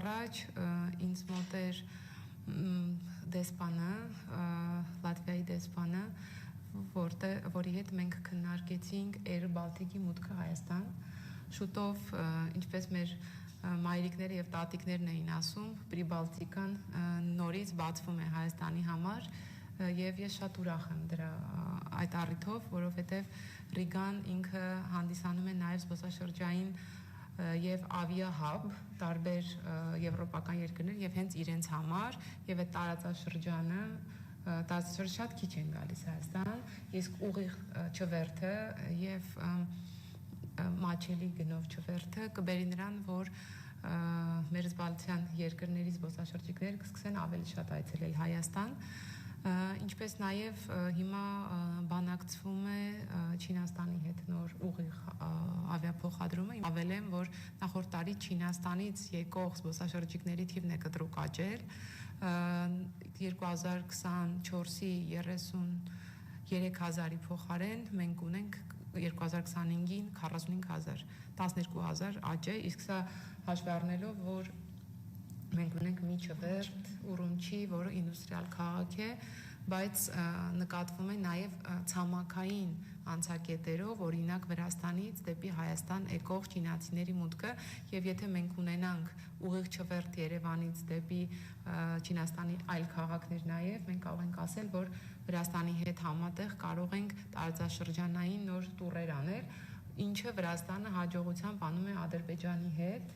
առաջ ինձ մոտ էր դեսպանը, Լատվիայի դեսպանը, որի հետ մենք քննարկեցինք Air Baltic-ի մուտքը Հայաստան։ Շուտով, ինչպես մեր մայրիկները եւ տատիկներն էին ասում, Pribалтիկան նորից բացվում է Հայաստանի համար եւ ես շատ ուրախ եմ դրա այդ առիթով, որովհետեւ Ռիգան ինքը հանդիսանում է նաեւ զբոսաշրջային եւ ավիահաբ տարբեր եվրոպական երկրներ եւ հենց իրենց համար եւ այդ տարածաշրջանը շատ քիչ են գալիս Հայաստան, իսկ ուղիղ չվերթը եւ մաչելի գնով չվերթը կբերի նրան, որ մեր զբաղության երկրների զբոսաշրջիկներ կսկսեն ավելի շատ այցելել Հայաստան, ինչպես նաև հիմա բանակցվում է Չինաստանի հետ նոր ուղիղ ավիափոխադրումը, ավելեմ, որ նախորդ տարի Չինաստանից եկող զբոսաշրջիկների թիվն է կտրուկ աճել, 2024-ի 33,000-ի փոխարեն մենք ունենք 2025-ին 45,000, 12,000 աճ է, իսկ սա հաշվի առնելով, որ մենք ունենք Միջվերթ, Ուրումչի, որը ինդուստրիալ քաղաք է, բայց նկատվում է նաև ցամաքային անցակետերով, օրինակ Վրաստանից դեպի Հայաստան եկող չինացիների մուտքը, եւ եթե մենք ունենանք ուղիղ չվերթ Երևանից դեպի Չինաստանի այլ քաղաքներ նաև, մենք կարող ենք ասել, որ Վրաստանի հետ համատեղ կարող ենք տարածաշրջանային նոր տուրեր անել, ինչը Վրաստանը հաջողությամբ անում է Ադրբեջանի հետ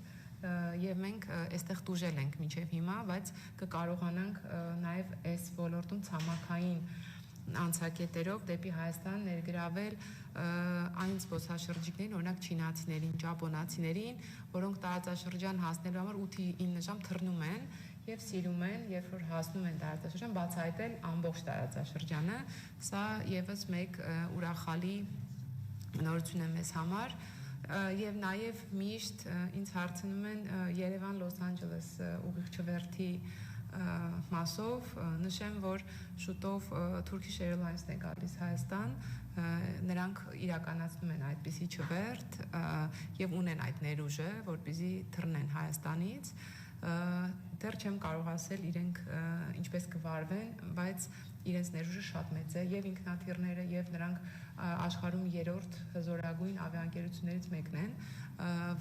եւ մենք այստեղ դուժել ենք մինչեւ հիմա, բայց կկարողանանք նաեւ այս ոլորտում ցամաքային անցակետերով դեպի Հայաստան ներգրավել այն զբոսաշրջիկներին, օրինակ չինացիներին, ճապոնացիներին, որոնք տարածաշրջան հասնելու համար 8-9 ժամ թռնում են եւ սիրում են, երբ որ հասնում են տարածաշրջան, բացահայտել ամբողջ տարածաշրջանը, սա եւս մեկ ուրախալի նորություն է մեզ համար եւ նաեւ միշտ ինձ հարցնում են Երևան Լոս Անջելես ուղիղ չվերթի մասով նշեմ, որ շուտով Turkish Airlines-ն է գալիս Հայաստան, նրանք իրականացնում են այդպիսի չվերթ եւ ունեն այդ ներուժը, որպեսզի թռնեն Հայաստանից, դեռ չեմ կարող ասել իրենք ինչպես կվարվեն, բայց իրենց ներուժը շատ մեծ է եւ ինքնաթիռները եւ նրանք աշխարհում երրորդ հզորագույն ավիաընկերություններից մեկն են,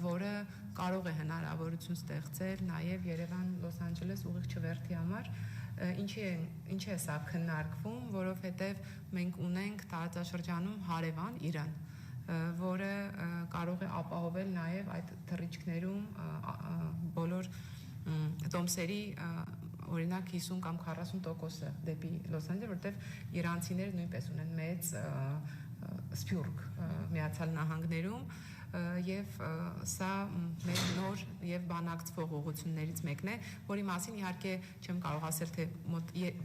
որը կարող է հնարավորություն ստեղծել նաեւ Երևան Լոս Անջելես ուղիղ չվերթի համար, ինչ է սա քննարկվում, որովհետեւ մենք ունենք տարածաշրջանում հարևան Իրան, որը կարող է ապահովել նաեւ այդ թռիչքներում բոլոր տոմսերի օրինակ 50 կամ 40%-ը դեպի Լոս Անջելես, որտեղ իրանցիները նույնպես ունեն մեծ սփյուռք Միացյալ Նահանգներում եւ սա մեր նոր եւ բանակցվող ուղղություններից մեկն է, որի մասին իհարկե չեմ կարող ասել թե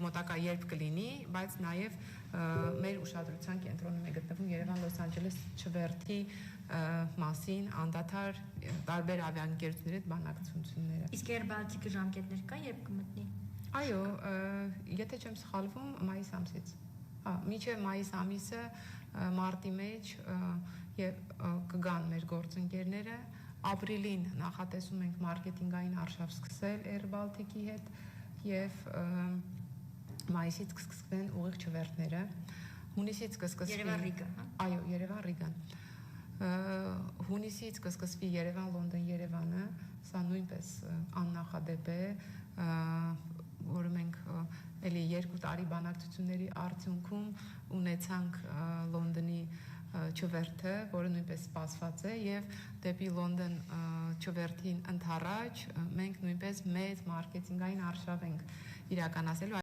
մոտակա երբ կլինի, բայց նաեւ մեր ուշադրության կենտրոնում է գտնվում Երևան Լոս Անջելես չվերթի մասին անդադար տարբեր ավիաընկերությունների հետ բանակցությունները։ Իսկ Air Baltic-ի ժամկետներ կա, երբ կմտնի։ Այո, եթե չեմ սխալվում, մայիս ամսից։ Մինչև մայիս ամիսը մարտի մեջ կգան մեր գործընկերները, ապրիլին նախատեսում ենք մարքեթինգային արշավ սկսել Air Baltic-ի հետ եւ մայիսից կսկսվեն ուղիղ չվերթները, հունիսից կսկսվի Երևան-Ռիգա, այո, Երևան-Ռիգան, հունիսից կսկսվի Երևան-Լոնդոն-Երևանը, սա նույնպես աննախադեպ է, որը մենք էլի 2 տարի բանակցությունների արդյունքում ունեցանք Լոնդոնի չվերթը, որը նույնպես սպասված է եւ դեպի Լոնդոն չվերթին ընդառաջ մենք նույնպես մեծ մարքեթինգային արշավ ենք իրականացրել